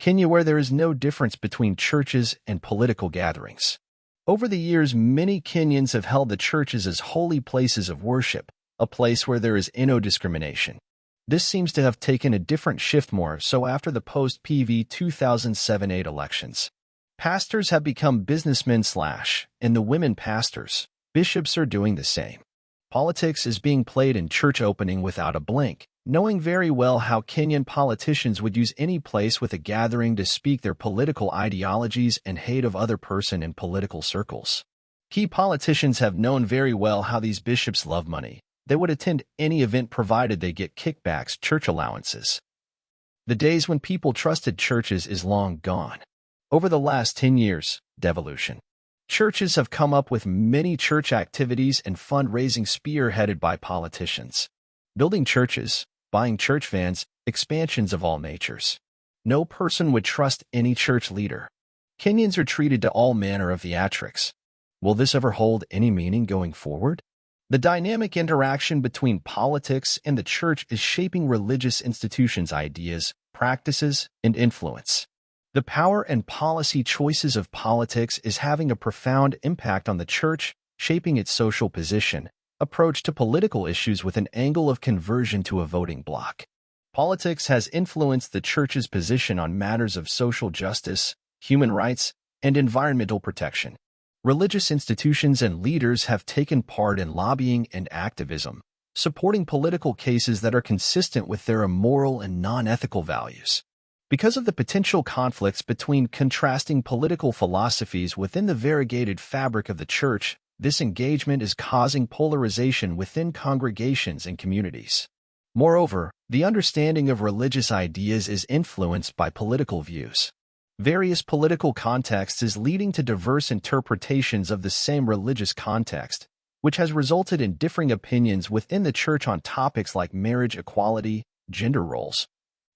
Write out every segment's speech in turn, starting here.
Kenya, where there is no difference between churches and political gatherings. Over the years, many Kenyans have held the churches as holy places of worship, a place where there is no discrimination. This seems to have taken a different shift more so after the post-PV 2007-8 elections. Pastors have become businessmen and the women pastors. Bishops are doing the same. Politics is being played in church opening without a blink, knowing very well how Kenyan politicians would use any place with a gathering to speak their political ideologies and hate of other person in political circles. Key politicians have known very well how these bishops love money. They would attend any event provided they get kickbacks, church allowances. The days when people trusted churches is long gone. Over the last 10 years, devolution. Churches have come up with many church activities and fundraising spearheaded by politicians. Building churches, buying church vans, expansions of all natures. No person would trust any church leader. Kenyans are treated to all manner of theatrics. Will this ever hold any meaning going forward? The dynamic interaction between politics and the church is shaping religious institutions' ideas, practices, and influence. The power and policy choices of politics is having a profound impact on the church, shaping its social position, approach to political issues with an angle of conversion to a voting bloc. Politics has influenced the church's position on matters of social justice, human rights, and environmental protection. Religious institutions and leaders have taken part in lobbying and activism, supporting political cases that are consistent with their immoral and non-ethical values. Because of the potential conflicts between contrasting political philosophies within the variegated fabric of the church, this engagement is causing polarization within congregations and communities. Moreover, the understanding of religious ideas is influenced by political views. Various political contexts is leading to diverse interpretations of the same religious context, which has resulted in differing opinions within the church on topics like marriage equality, gender roles,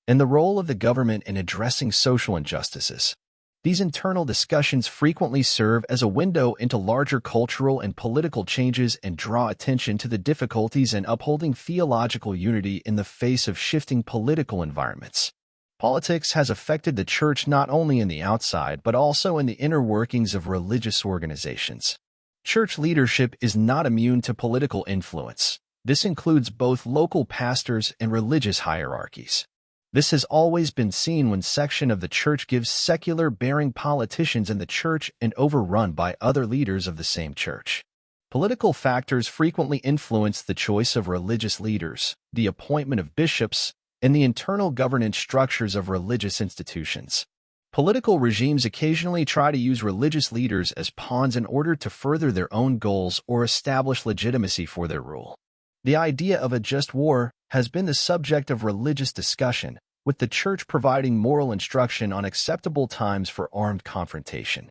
and the role of the government in addressing social injustices. These internal discussions frequently serve as a window into larger cultural and political changes and draw attention to the difficulties in upholding theological unity in the face of shifting political environments. Politics has affected the church not only in the outside but also in the inner workings of religious organizations. Church leadership is not immune to political influence. This includes both local pastors and religious hierarchies. This has always been seen when section of the church gives secular-bearing politicians in the church and overrun by other leaders of the same church. Political factors frequently influence the choice of religious leaders, the appointment of bishops, and the internal governance structures of religious institutions. Political regimes occasionally try to use religious leaders as pawns in order to further their own goals or establish legitimacy for their rule. The idea of a just war has been the subject of religious discussion, with the church providing moral instruction on acceptable times for armed confrontation.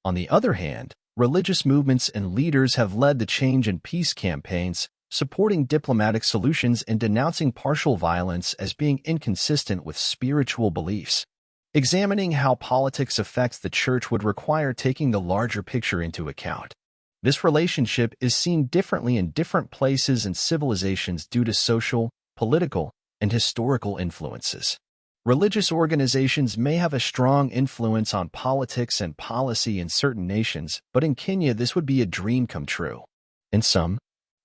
On the other hand, religious movements and leaders have led the change and peace campaigns, supporting diplomatic solutions and denouncing partial violence as being inconsistent with spiritual beliefs. Examining how politics affects the church would require taking the larger picture into account. This relationship is seen differently in different places and civilizations due to social, political, and historical influences. Religious organizations may have a strong influence on politics and policy in certain nations, but in Kenya this would be a dream come true. In some,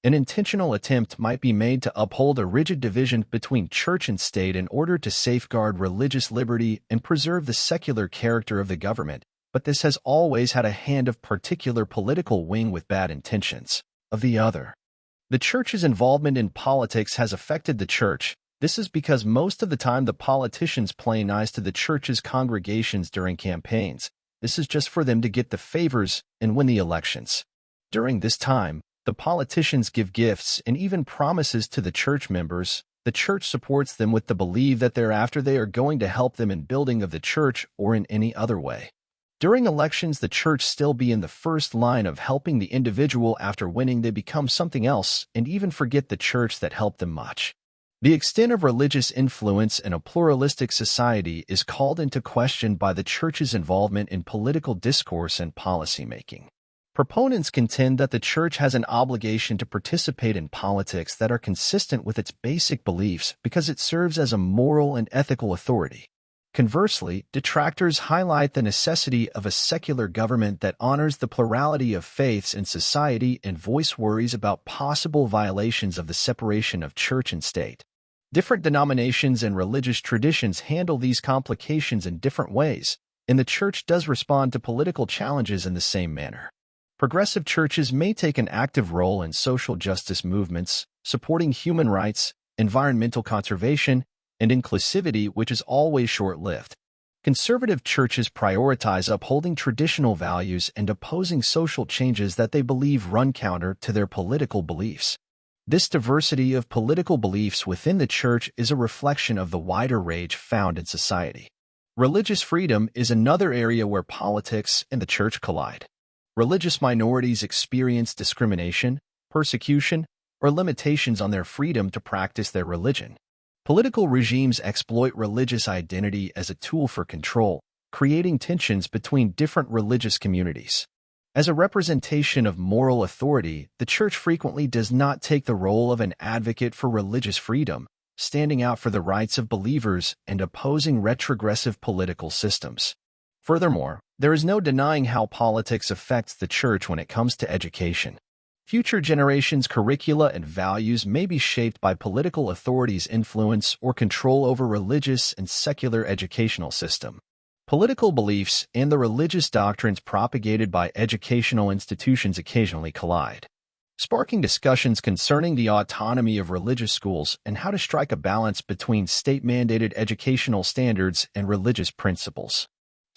an intentional attempt might be made to uphold a rigid division between church and state in order to safeguard religious liberty and preserve the secular character of the government, but this has always had a hand of particular political wing with bad intentions, of the other. The church's involvement in politics has affected the church. This is because most of the time the politicians play nice to the church's congregations during campaigns. This is just for them to get the favors and win the elections. During this time, the politicians give gifts and even promises to the church members. The church supports them with the belief that thereafter they are going to help them in building of the church or in any other way. During elections, the church still be in the first line of helping the individual. After winning, they become something else and even forget the church that helped them much. The extent of religious influence in a pluralistic society is called into question by the church's involvement in political discourse and policymaking. Proponents contend that the church has an obligation to participate in politics that are consistent with its basic beliefs because it serves as a moral and ethical authority. Conversely, detractors highlight the necessity of a secular government that honors the plurality of faiths in society and voice worries about possible violations of the separation of church and state. Different denominations and religious traditions handle these complications in different ways, and the church does respond to political challenges in the same manner. Progressive churches may take an active role in social justice movements, supporting human rights, environmental conservation, and inclusivity, which is always short-lived. Conservative churches prioritize upholding traditional values and opposing social changes that they believe run counter to their political beliefs. This diversity of political beliefs within the church is a reflection of the wider range found in society. Religious freedom is another area where politics and the church collide. Religious minorities experience discrimination, persecution, or limitations on their freedom to practice their religion. Political regimes exploit religious identity as a tool for control, creating tensions between different religious communities. As a representation of moral authority, the church frequently does not take the role of an advocate for religious freedom, standing out for the rights of believers and opposing retrogressive political systems. Furthermore, there is no denying how politics affects the church when it comes to education. Future generations' curricula and values may be shaped by political authorities' influence or control over religious and secular educational system. Political beliefs and the religious doctrines propagated by educational institutions occasionally collide, sparking discussions concerning the autonomy of religious schools and how to strike a balance between state-mandated educational standards and religious principles.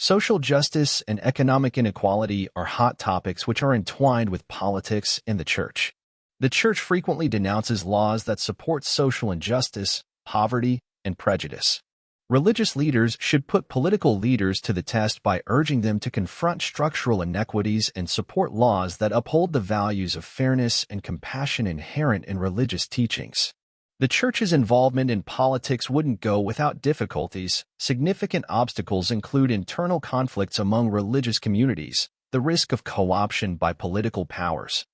Social justice and economic inequality are hot topics which are entwined with politics and the church. The church frequently denounces laws that support social injustice, poverty, and prejudice. Religious leaders should put political leaders to the test by urging them to confront structural inequities and support laws that uphold the values of fairness and compassion inherent in religious teachings. The church's involvement in politics wouldn't go without difficulties. Significant obstacles include internal conflicts among religious communities, the risk of co-option by political powers,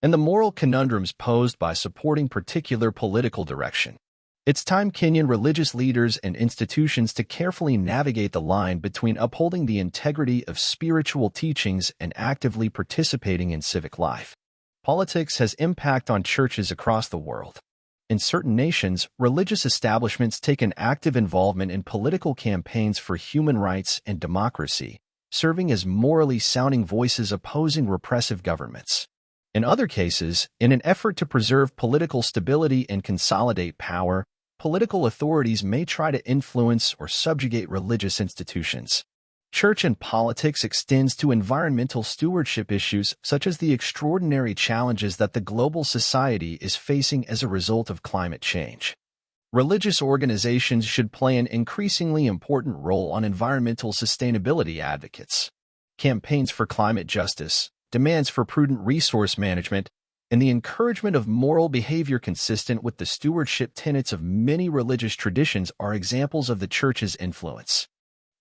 and the moral conundrums posed by supporting particular political direction. It's time Kenyan religious leaders and institutions to carefully navigate the line between upholding the integrity of spiritual teachings and actively participating in civic life. Politics has impact on churches across the world. In certain nations, religious establishments take an active involvement in political campaigns for human rights and democracy, serving as morally sounding voices opposing repressive governments. In other cases, in an effort to preserve political stability and consolidate power, political authorities may try to influence or subjugate religious institutions. Church and politics extends to environmental stewardship issues such as the extraordinary challenges that the global society is facing as a result of climate change. Religious organizations should play an increasingly important role on environmental sustainability advocates. Campaigns for climate justice, demands for prudent resource management, and the encouragement of moral behavior consistent with the stewardship tenets of many religious traditions are examples of the church's influence.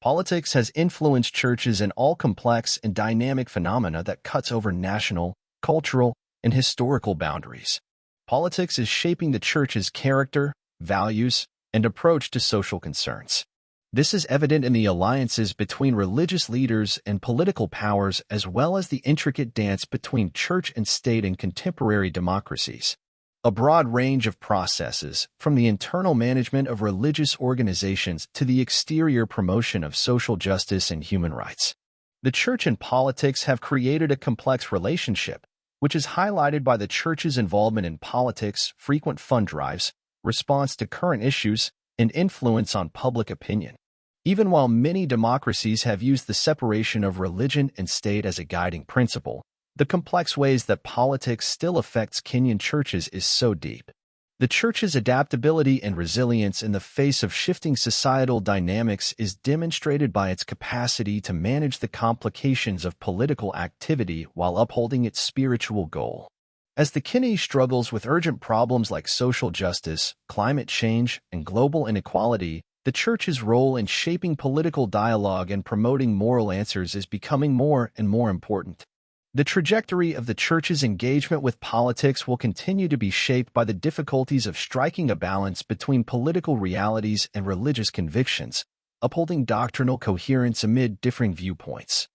Politics has influenced churches in all complex and dynamic phenomena that cuts over national, cultural, and historical boundaries. Politics is shaping the church's character, values, and approach to social concerns. This is evident in the alliances between religious leaders and political powers as well as the intricate dance between church and state in contemporary democracies. A broad range of processes, from the internal management of religious organizations to the exterior promotion of social justice and human rights. The church and politics have created a complex relationship, which is highlighted by the church's involvement in politics, frequent fund drives, response to current issues, and influence on public opinion. Even while many democracies have used the separation of religion and state as a guiding principle, the complex ways that politics still affects Kenyan churches is so deep. The church's adaptability and resilience in the face of shifting societal dynamics is demonstrated by its capacity to manage the complications of political activity while upholding its spiritual goal. As the Kenya struggles with urgent problems like social justice, climate change, and global inequality, the church's role in shaping political dialogue and promoting moral answers is becoming more and more important. The trajectory of the church's engagement with politics will continue to be shaped by the difficulties of striking a balance between political realities and religious convictions, upholding doctrinal coherence amid differing viewpoints,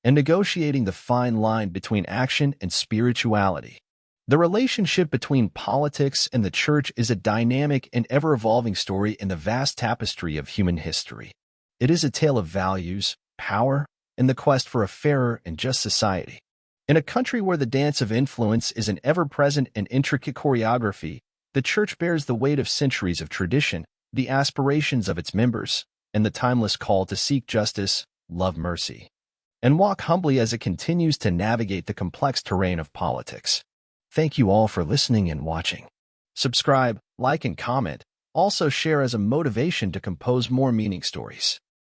and negotiating the fine line between action and spirituality. The relationship between politics and the church is a dynamic and ever-evolving story in the vast tapestry of human history. It is a tale of values, power, and the quest for a fairer and just society. In a country where the dance of influence is an ever-present and intricate choreography, the church bears the weight of centuries of tradition, the aspirations of its members, and the timeless call to seek justice, love mercy, and walk humbly as it continues to navigate the complex terrain of politics. Thank you all for listening and watching. Subscribe, like, and comment. Also share as a motivation to compose more meaning stories.